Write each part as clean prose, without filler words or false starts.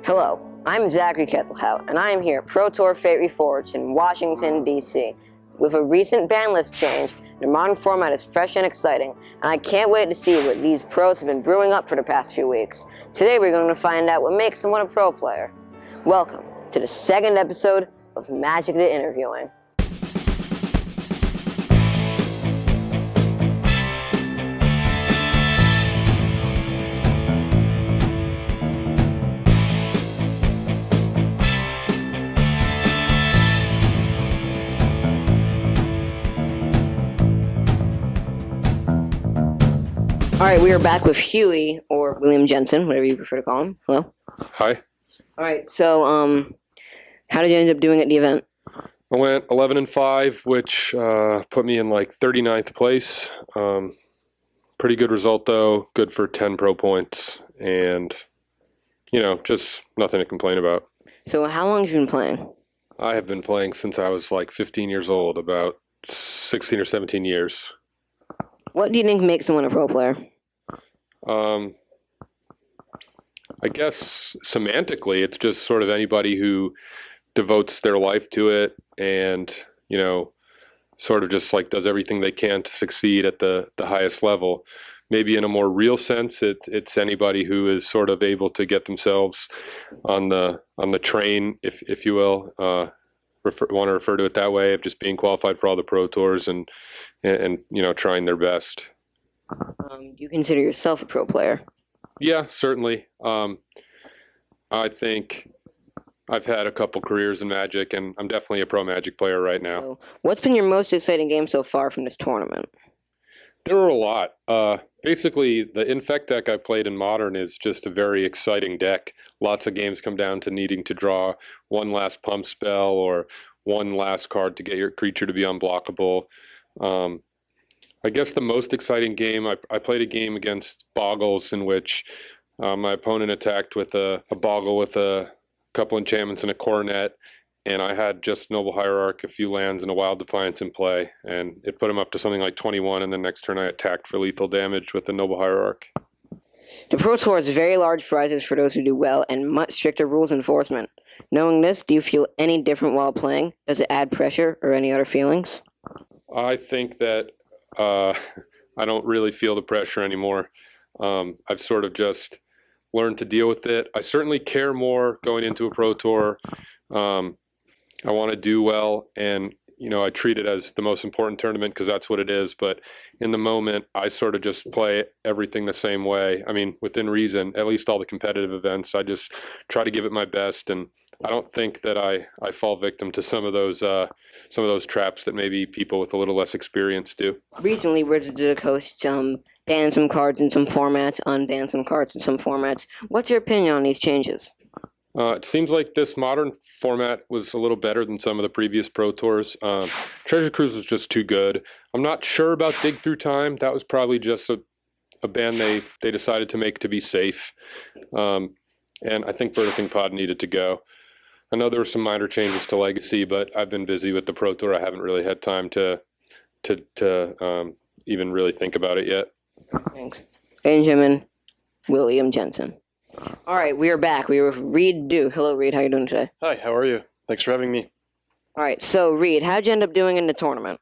Hello, I'm Zachary Kesselhaut, and I am here at Pro Tour Fate Reforged in Washington, D.C. With a recent ban list change, the modern format is fresh and exciting, and I can't wait to see what these pros have been brewing up for the past few weeks. Today we're going to find out what makes someone a pro player. Welcome to the second episode of Magic the Interviewing. All right, we are back with Huey, or William Jensen, whatever you prefer to call him. Hello. Hi. All right, so how did you end up doing at the event? I went 11-5, which put me in like 39th place. Pretty good result though. Good for 10 pro points, and just nothing to complain about. So how long have you been playing? I have been playing since I was like 15 years old, about 16 or 17 years. What do you think makes someone a pro player? I guess semantically, it's just sort of anybody who devotes their life to it and, sort of just like does everything they can to succeed at the highest level. Maybe in a more real sense, it's anybody who is sort of able to get themselves on the train, if you will, want to refer to it that way, of just being qualified for all the pro tours and trying their best. Do you consider yourself a pro player? Yeah, certainly. I think I've had a couple careers in Magic, and I'm definitely a pro Magic player right now. So, what's been your most exciting game so far from this tournament? There were a lot. Basically, the Infect deck I played in Modern is just a very exciting deck. Lots of games come down to needing to draw one last pump spell or one last card to get your creature to be unblockable. I guess the most exciting game, I played a game against Boggles in which my opponent attacked with a Boggle with a couple enchantments and a Coronet, and I had just Noble Hierarch, a few lands, and a Wild Defiance in play, and it put him up to something like 21, and the next turn I attacked for lethal damage with the Noble Hierarch. The Pro Tour has very large prizes for those who do well and much stricter rules enforcement. Knowing this, do you feel any different while playing? Does it add pressure or any other feelings? I think that I don't really feel the pressure anymore. I've sort of just learned to deal with it. I certainly care more going into a Pro Tour. I want to do well, and I treat it as the most important tournament because that's what it is. But in the moment, I sort of just play everything the same way. I mean, within reason, at least all the competitive events, I just try to give it my best, and I don't think that I fall victim to some of those traps that maybe people with a little less experience do. Recently, Wizards of the Coast banned some cards in some formats, unbanned some cards in some formats. What's your opinion on these changes? It seems like this Modern format was a little better than some of the previous Pro Tours. Treasure Cruise was just too good. I'm not sure about Dig Through Time. That was probably just a ban they decided to make to be safe. And I think Birthing Pod needed to go. I know there were some minor changes to Legacy, but I've been busy with the Pro Tour. I haven't really had time to even really think about it yet. Thanks. Benjamin William Jensen. All right, we are back. We are with Reid Du. Hello, Reid. How are you doing today? Hi, how are you? Thanks for having me. All right, so Reid, how'd you end up doing in the tournament?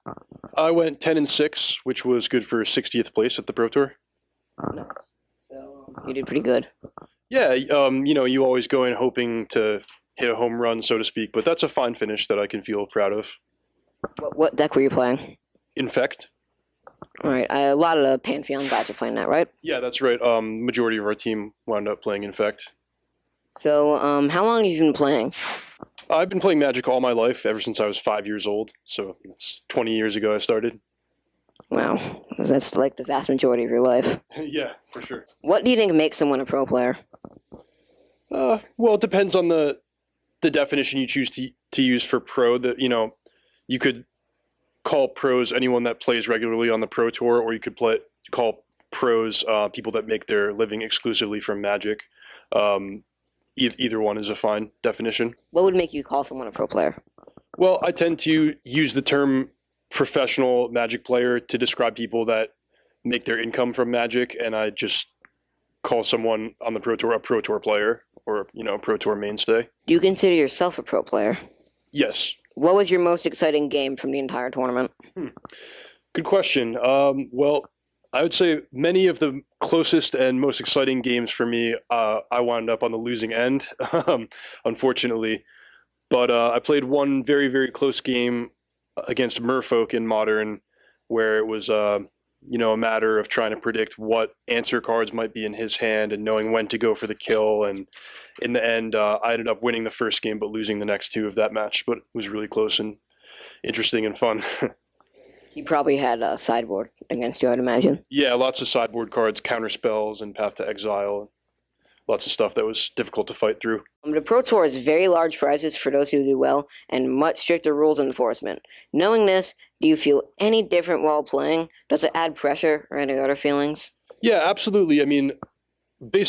I went 10-6, which was good for 60th place at the Pro Tour. No. So you did pretty good. Yeah, you always go in hoping to hit a home run, so to speak, but that's a fine finish that I can feel proud of. What deck were you playing? Infect. All right, a lot of the Pantheon guys are playing that, right? Yeah, that's right. Majority of our team wound up playing Infect. So, how long have you been playing? I've been playing Magic all my life, ever since I was 5 years old, so that's 20 years ago I started. Wow, that's like the vast majority of your life. Yeah, for sure. What do you think makes someone a pro player? Well, it depends on the definition you choose to use for pro. You could call pros anyone that plays regularly on the Pro Tour, or you could call pros people that make their living exclusively from Magic. Either one is a fine definition. What would make you call someone a pro player? Well, I tend to use the term professional Magic player to describe people that make their income from Magic, and I just call someone on the Pro Tour a Pro Tour player or, a Pro Tour mainstay. Do you consider yourself a pro player? Yes. What was your most exciting game from the entire tournament? Good question. Well, I would say many of the closest and most exciting games for me, I wound up on the losing end, unfortunately. But I played one very, very close game against Merfolk in Modern, where it was, a matter of trying to predict what answer cards might be in his hand and knowing when to go for the kill. And in the end, I ended up winning the first game, but losing the next two of that match. But it was really close and interesting and fun. He probably had a sideboard against you, I'd imagine. Yeah, lots of sideboard cards, counter spells, and Path to Exile. Lots of stuff that was difficult to fight through. The Pro Tour has very large prizes for those who do well and much stricter rules enforcement. Knowing this, do you feel any different while playing? Does it add pressure or any other feelings? Yeah, absolutely. I mean,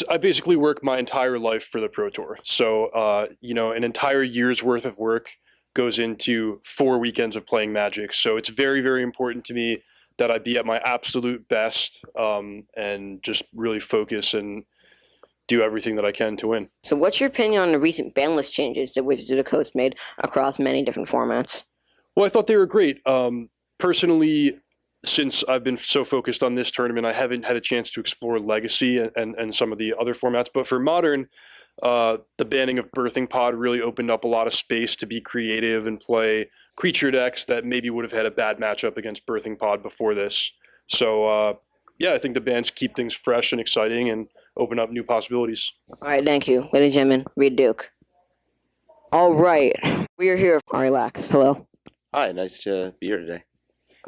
I basically work my entire life for the Pro Tour. So, an entire year's worth of work goes into 4 weekends of playing Magic. So it's very, very important to me that I be at my absolute best and just really focus and do everything that I can to win. So what's your opinion on the recent ban list changes that Wizards of the Coast made across many different formats? Well, I thought they were great. Personally, since I've been so focused on this tournament, I haven't had a chance to explore Legacy and some of the other formats. But for Modern, the banning of Birthing Pod really opened up a lot of space to be creative and play creature decks that maybe would have had a bad matchup against Birthing Pod before this. So, I think the bans keep things fresh and exciting and open up new possibilities. All right, thank you. Ladies and gentlemen, Reid Duke. All right, we are here. Ari Lax, hello. Hi, nice to be here today.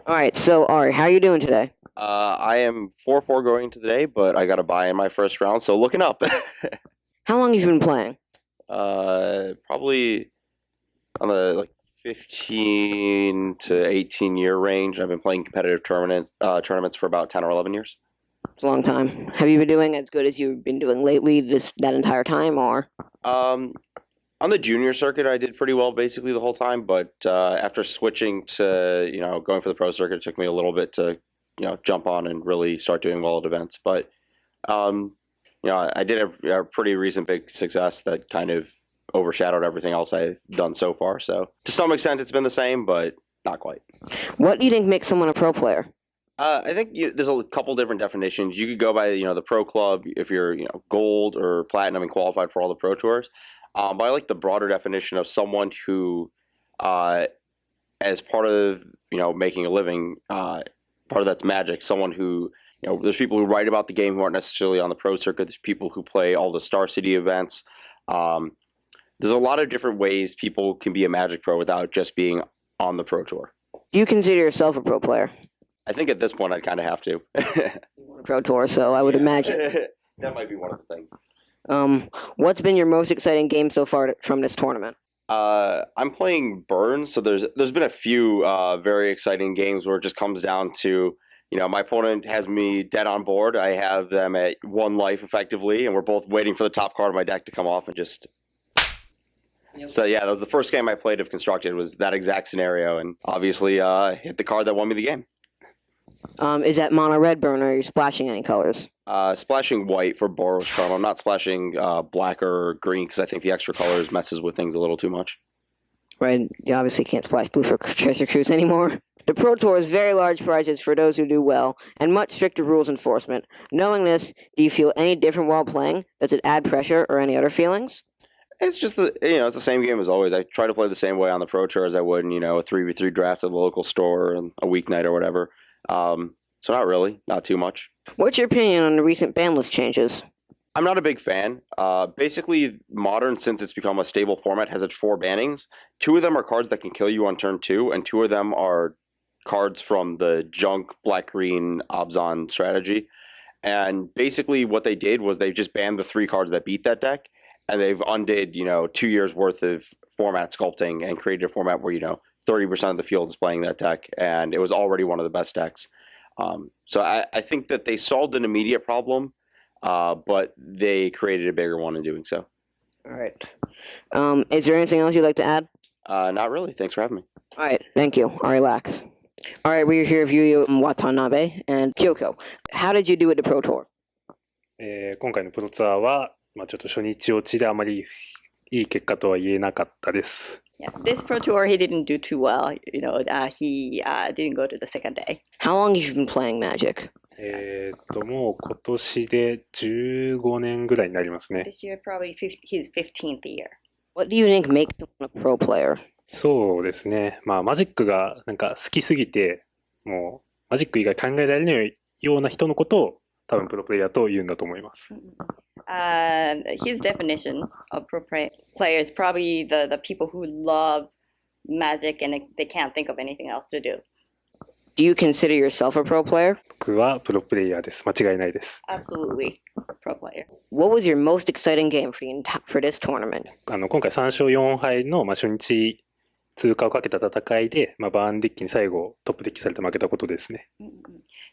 All right, so Ari, how are you doing today? I am 4-4 going into today, but I got a bye in my first round, so looking up. How long have you been playing? Probably on the 15 to 18 year range. I've been playing competitive tournaments for about 10 or 11 years. It's a long time. Have you been doing as good as you've been doing lately that entire time, or? On the junior circuit, I did pretty well basically the whole time, but after switching to, going for the pro circuit, it took me a little bit to, jump on and really start doing well at events. But, I did have a pretty recent big success that kind of overshadowed everything else I've done so far. So to some extent, it's been the same, but not quite. What do you think makes someone a pro player? I think there's a couple different definitions. You could go by, the pro club if you're, gold or platinum and qualified for all the pro tours. But I like the broader definition of someone who, as part of, making a living, part of that's Magic, someone who, there's people who write about the game who aren't necessarily on the pro circuit. There's people who play all the Star City events. There's a lot of different ways people can be a Magic pro without just being on the pro tour. Do you consider yourself a pro player? I think at this point I'd kind of have to. Pro tour, so I would imagine. That might be one of the things. What's been your most exciting game so far from this tournament? I'm playing Burns, so there's been a few very exciting games where it just comes down to, my opponent has me dead on board. I have them at 1 life effectively, and we're both waiting for the top card of my deck to come off and just... Yep. So yeah, that was the first game I played of Constructed, was that exact scenario, and obviously hit the card that won me the game. Is that mono red burn, or are you splashing any colors? Splashing white for Boros Charm. I'm not splashing black or green because I think the extra colors messes with things a little too much. Right, you obviously can't splash blue for Treasure Cruise anymore. The Pro Tour has very large prizes for those who do well, and much stricter rules enforcement. Knowing this, do you feel any different while playing? Does it add pressure or any other feelings? It's just it's the same game as always. I try to play the same way on the Pro Tour as I would in, a 3v3 draft at the local store and a weeknight or whatever. So not really, not too much. What's your opinion on the recent ban list changes? I'm not a big fan. Basically, Modern, since it's become a stable format, has its 4 bannings. 2 of them are cards that can kill you on turn 2, and 2 of them are cards from the junk black-green Obzon strategy. And basically what they did was they just banned the 3 cards that beat that deck, and they've undid, 2 years worth of format sculpting and created a format where, 30% of the field is playing that deck, and it was already one of the best decks. So I think that they solved an immediate problem, but they created a bigger one in doing so. All right. Is there anything else you'd like to add? Not really. Thanks for having me. All right. Thank you. All right, relax. All right, we're here with Yuya Watanabe and Kyoko. How did you do at the Pro Tour? 今回のプロツアーは、ちょっと初日落ちであまりいい結果とは言えなかったです。Yeah, this Pro Tour he didn't do too well. He didn't go to the second day. How long have you been playing Magic? もう今年で15年ぐらいになりますね。This year probably his 15th year. What do you think makes someone a pro player? そうですね。マジックがなんか好きすぎて、もうマジック以外考えられないような人のことを多分プロプレイヤーと言うんだと思います。His definition of pro player is probably the people who love magic and they can't think of anything else to do. Do you consider yourself a pro player? 僕はプロプレイヤーです。間違いないです。Absolutely, pro player. What was your most exciting game for this tournament? 今回3勝4敗の初日通過をかけた戦いで、バーンデッキに最後トップデッキされて負けたことですね。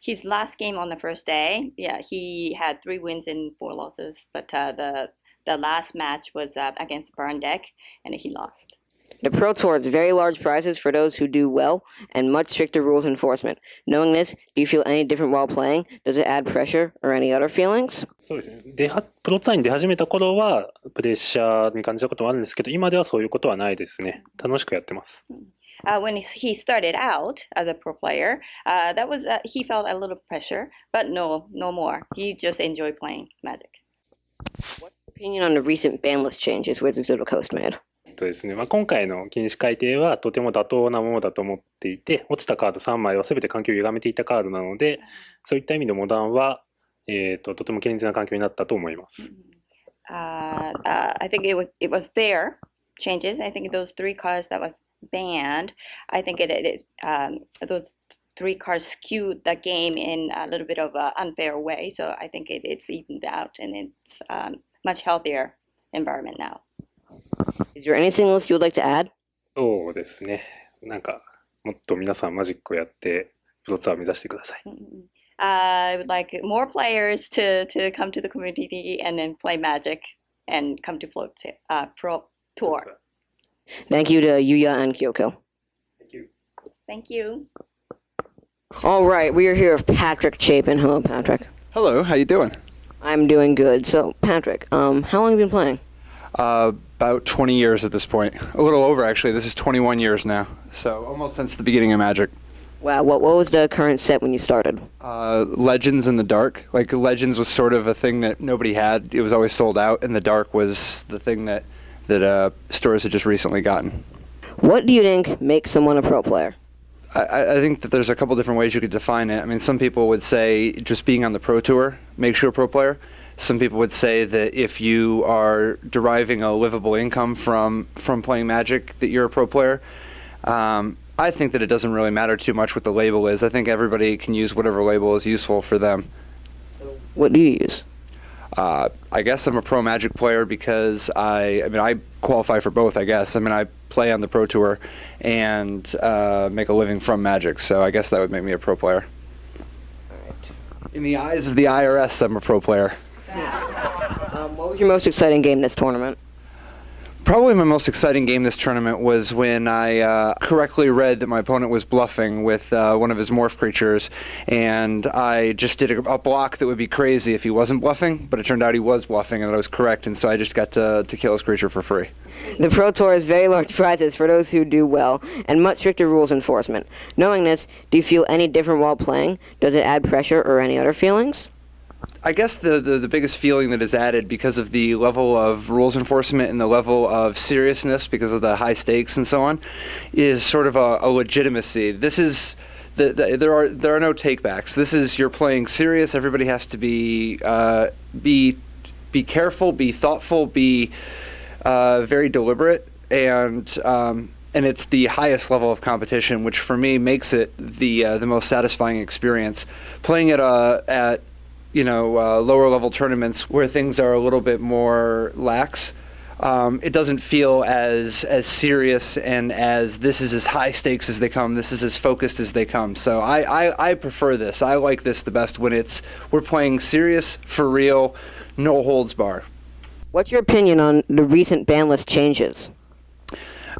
His last game on the first day, yeah, he had 3 wins and 4 losses, but the last match was against Burn Deck, and he lost. The Pro Tour has very large prizes for those who do well and much stricter rules enforcement. Knowing this, do you feel any different while playing? Does it add pressure or any other feelings? そうですね。プロツアーに出始めた頃はプレッシャーに感じたこともあるんですけど、今ではそういうことはないですね。楽しくやってます。When he started out as a pro player, that was he felt a little pressure, but no more. He just enjoyed playing Magic. What's your opinion on the recent ban list changes Wizards of the Coast made? ですね、今回の禁止改定はとても妥当なものだと思っていて、落ちたカード3枚は全て環境を歪めていたカードなので、そういった意味でモダンは、とても健全な環境になったと思います。I think it was fair changes. I think those 3 cards that was banned, I think those 3 cards skewed the game in a little bit of an unfair way. So I think it's evened out and it's much healthier environment now. Is there anything else you would like to add? そうですね。なんかもっと皆さんマジックをやってプロツアーを目指してください。I would like more players to come to the community and then play Magic and come to Pro Tour. Thank you to Yuya and Kyoko. Thank you. Thank you. All right, we are here with Patrick Chapin. Hello, Patrick. Hello, how you doing? I'm doing good. So, Patrick, how long have you been playing? About 20 years at this point. A little over, actually. This is 21 years now. So almost since the beginning of Magic. Wow, what was the current set when you started? Legends in the Dark. Like, Legends was sort of a thing that nobody had. It was always sold out, and the Dark was the thing that stores had just recently gotten. What do you think makes someone a pro player? I think that there's a couple different ways you could define it. I mean, some people would say just being on the Pro Tour makes you a pro player. Some people would say that if you are deriving a livable income from playing Magic, that you're a pro player. I think that it doesn't really matter too much what the label is. I think everybody can use whatever label is useful for them. What do you use? I guess I'm a pro Magic player because I qualify for both, I guess. I mean, I play on the Pro Tour and make a living from Magic, so I guess that would make me a pro player. In the eyes of the IRS, I'm a pro player. What was your most exciting game this tournament? Probably my most exciting game this tournament was when I correctly read that my opponent was bluffing with one of his morph creatures, and I just did a block that would be crazy if he wasn't bluffing, but it turned out he was bluffing and that I was correct, and so I just got to kill his creature for free. The Pro Tour has very large prizes for those who do well, and much stricter rules enforcement. Knowing this, do you feel any different while playing? Does it add pressure or any other feelings? I guess the biggest feeling that is added because of the level of rules enforcement and the level of seriousness because of the high stakes and so on is sort of a legitimacy. This is there are no takebacks. This is you're playing serious. Everybody has to be careful, be thoughtful, be very deliberate, and it's the highest level of competition, which for me makes it the most satisfying experience. Playing at lower level tournaments where things are a little bit more lax, it doesn't feel as serious and as this is as high stakes as they come, this is as focused as they come. So I prefer this. I like this the best when we're playing serious, for real, no holds bar. What's your opinion on the recent ban list changes?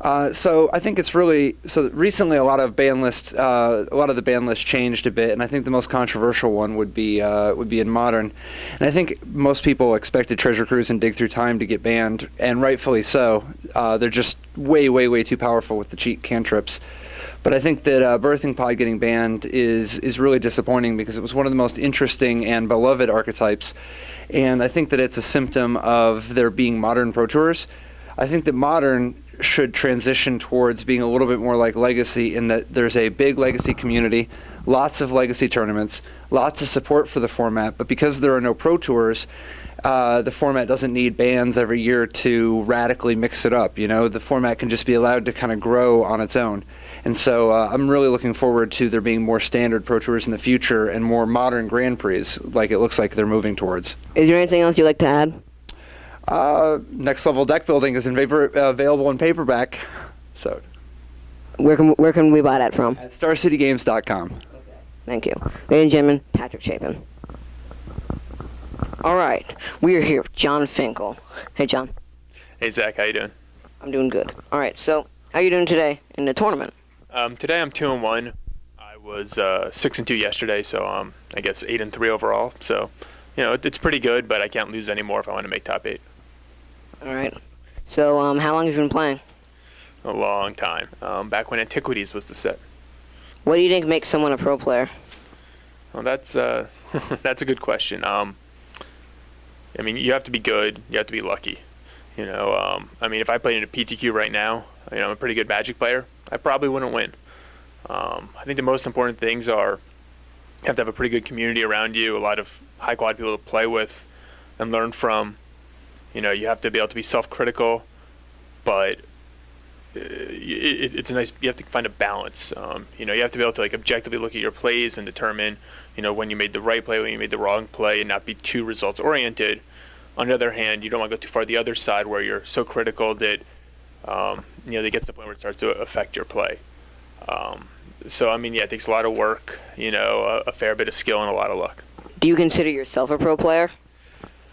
So I think it's really so. Recently, a lot of the ban lists changed a bit, and I think the most controversial one would be in Modern. And I think most people expected Treasure Cruise and Dig Through Time to get banned, and rightfully so. They're just way too powerful with the cheat cantrips. But I think that Birthing Pod getting banned is really disappointing because it was one of the most interesting and beloved archetypes, and I think that it's a symptom of there being modern Pro Tours. I think that Modern should transition towards being a little bit more like Legacy in that there's a big Legacy community, lots of Legacy tournaments, lots of support for the format, but because there are no Pro Tours, the format doesn't need bans every year to radically mix it up. The format can just be allowed to kind of grow on its own. And so I'm really looking forward to there being more standard Pro Tours in the future and more modern Grand Prix, like it looks like they're moving towards. Is there anything else you'd like to add? Next Level Deck Building is available in paperback. So Where can we buy that from? at StarCityGames.com. Thank you. Ladies and gentlemen, Patrick Chapin. All right, we are here with John Finkel. Hey, John. Hey, Zach, how you doing? I'm doing good. All right, so how are you doing today in the tournament? Today I'm 2-1. I was 6-2 yesterday, so I guess 8-3 overall. So, it's pretty good, but I can't lose any more if I want to make top 8. All right. So how long have you been playing? A long time. Back when Antiquities was the set. What do you think makes someone a pro player? Well, that's that's a good question. You have to be good. You have to be lucky. If I played in a PTQ right now, I'm a pretty good Magic player. I probably wouldn't win. I think the most important things are you have to have a pretty good community around you, a lot of high quality people to play with and learn from. You have to be able to be self-critical, but it's a nice. You have to find a balance. You have to be able to objectively look at your plays and determine, when you made the right play, when you made the wrong play, and not be too results oriented. On the other hand, you don't want to go too far the other side where you're so critical that they get to the point where it starts to affect your play. It takes a lot of work, a fair bit of skill and a lot of luck. Do you consider yourself a pro player?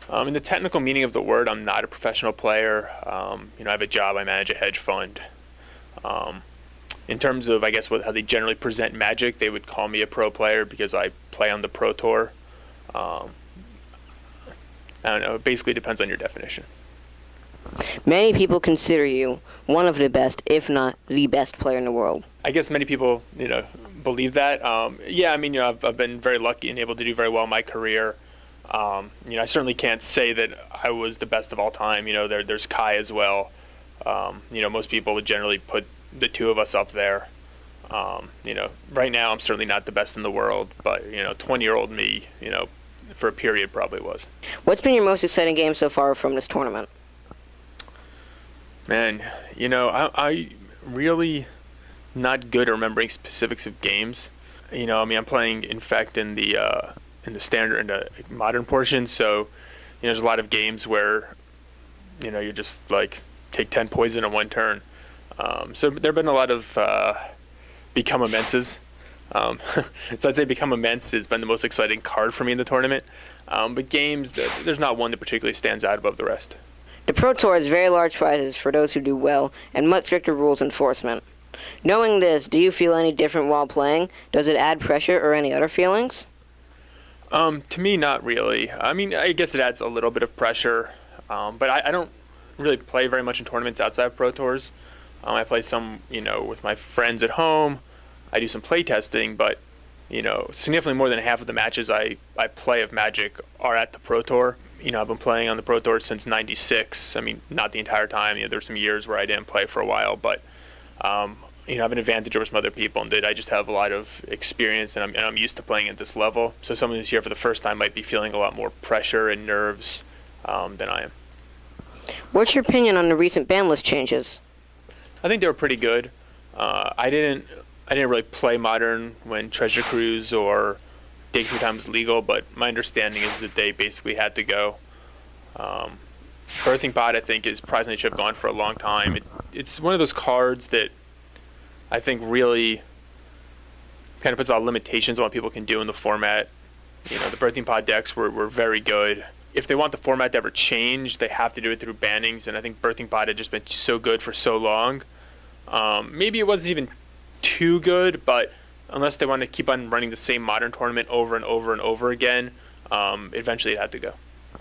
In the technical meaning of the word, I'm not a professional player. I have a job. I manage a hedge fund. In terms of, how they generally present Magic, they would call me a pro player because I play on the Pro Tour. I don't know. It basically depends on your definition. Many people consider you one of the best, if not the best player in the world. I guess many people, believe that. I've been very lucky and able to do very well in my career. I certainly can't say that I was the best of all time. There's Kai as well. Most people would generally put the two of us up there. Right now I'm certainly not the best in the world, but 20-year-old me, for a period probably was. What's been your most exciting game so far from this tournament? Man, I really not good at remembering specifics of games. I'm playing Infect in the standard and the modern portion, so there's a lot of games where you just take 10 poison in one turn. So there have been a lot of Become Immenses. So I'd say Become Immense has been the most exciting card for me in the tournament. But games, there's not one that particularly stands out above the rest. The Pro Tour has very large prizes for those who do well and much stricter rules enforcement. Knowing this, do you feel any different while playing? Does it add pressure or any other feelings? To me, not really. I guess it adds a little bit of pressure, but I don't really play very much in tournaments outside of Pro Tours. I play some, with my friends at home. I do some play testing, but, significantly more than half of the matches I play of Magic are at the Pro Tour. I've been playing on the Pro Tour since '96. Not the entire time. There's some years where I didn't play for a while, but I have an advantage over some other people in that I just have a lot of experience and I'm used to playing at this level. So someone who's here for the first time might be feeling a lot more pressure and nerves than I am. What's your opinion on the recent ban list changes? I think they were pretty good. I didn't really play Modern when Treasure Cruise or Dig Through Time was legal, but my understanding is that they basically had to go. Birthing Pod, I think, is surprisingly should have gone for a long time. It's one of those cards that I think really kind of puts a lot of limitations on what people can do in the format. The Birthing Pod decks were very good. If they want the format to ever change, they have to do it through bannings, and I think Birthing Pod had just been so good for so long Maybe it wasn't even too good, but unless they want to keep on running the same Modern tournament over and over and over again, eventually it had to go.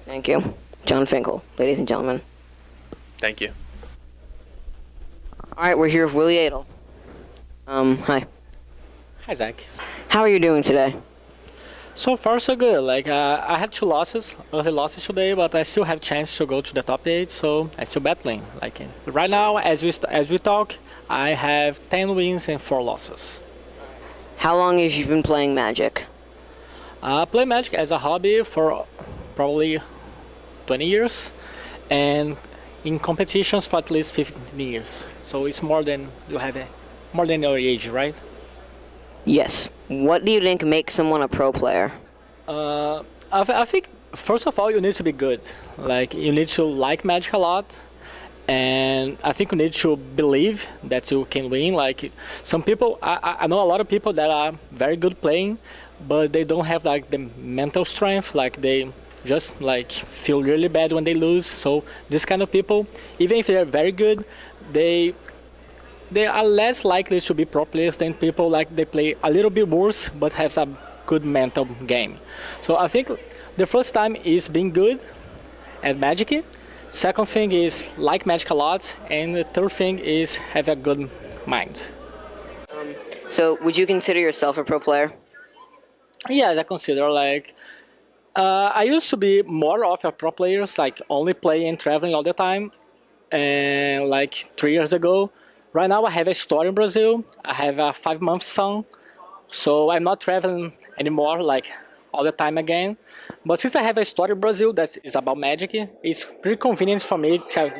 Thank you. John Finkel, ladies and gentlemen. Thank you. All right, we're here with Willie Adel. Hi. Hi, Zach. How are you doing today? So far, so good. Like, I had two early losses today, but I still have chance to go to the top 8, so I'm still battling. Like, right now, as we talk, I have 10 wins and 4 losses. How long have you been playing Magic? I play Magic as a hobby for probably 20 years, and in competitions for at least 15 years. So it's more than your age, right? Yes. What do you think makes someone a pro player? I think first of all you need to be good. Like you need to like Magic a lot, and I think you need to believe that you can win. Like some people, I know a lot of people that are very good playing, but they don't have like the mental strength. Like they just like feel really bad when they lose. So this kind of people, even if they're very good, they are less likely to be pro players than people like they play a little bit worse but have a good mental game. So I think the first time is being good at Magic. Second thing is like Magic a lot, and the third thing is have a good mind. So would you consider yourself a pro player? Yeah, I consider like I used to be more of a pro player, like only playing and traveling all the time, and like 3 years ago. Right now I have a store in Brazil. I have a 5-month son, so I'm not traveling anymore like all the time again. But since I have a store in Brazil that is about Magic, it's pretty convenient for me to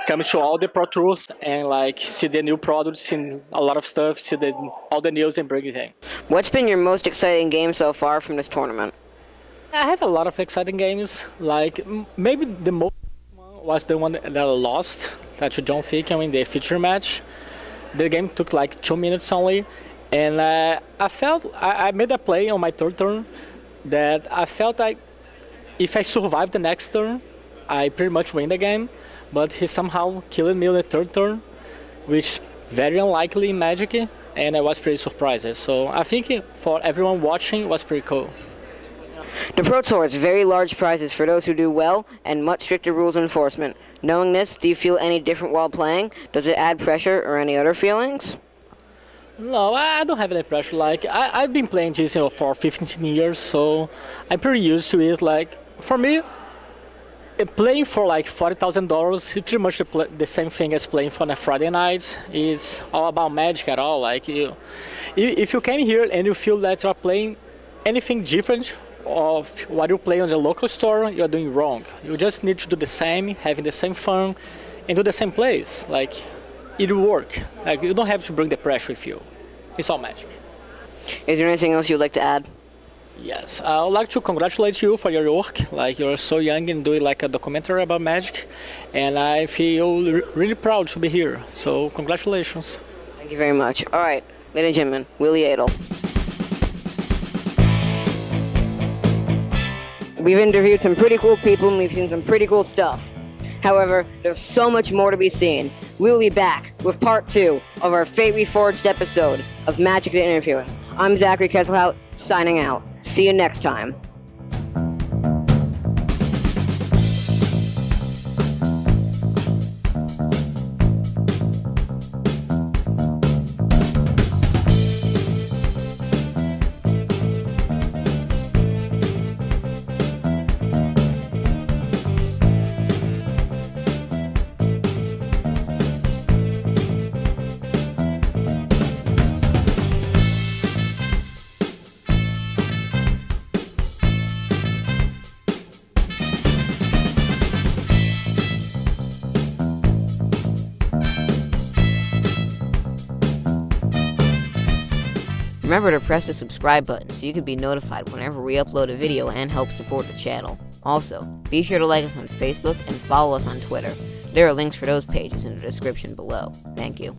come to all the Pro Tours and like see the new products, see a lot of stuff, see all the news and bring it in. What's been your most exciting game so far from this tournament? I have a lot of exciting games. Like maybe the most one was the one that I lost to John Finkel in the feature match. The game took like 2 minutes only, and I felt I made a play on my third turn that I felt like if I survived the next turn, I pretty much win the game. But he somehow killed me on the third turn, which is very unlikely in Magic, and I was pretty surprised. So I think for everyone watching, it was pretty cool. The Pro Tour has very large prizes for those who do well and much stricter rules enforcement. Knowing this, do you feel any different while playing? Does it add pressure or any other feelings? No, I don't have any pressure. Like I've been playing GC for 15 years, so I'm pretty used to it. Like for me, playing for like $40,000 is pretty much the same thing as playing for a Friday night. It's all about Magic at all. Like if you came here and you feel that you're playing anything different of what you play on the local store, you're doing wrong. You just need to do the same, having the same fun, and do the same plays. Like it will work. Like you don't have to bring the pressure with you. It's all Magic. Is there anything else you'd like to add? Yes, I would like to congratulate you for your work. Like you're so young and doing like a documentary about Magic, and I feel really proud to be here. So congratulations. Thank you very much. All right, ladies and gentlemen, Willie Adel. We've interviewed some pretty cool people and we've seen some pretty cool stuff. However, there's so much more to be seen. We'll be back with part 2 of our Fate Reforged episode of Magic the Interviewing. I'm Zachary Kesselhaut, signing out. See you next time. Remember to press the subscribe button so you can be notified whenever we upload a video and help support the channel. Also, be sure to like us on Facebook and follow us on Twitter. There are links for those pages in the description below. Thank you.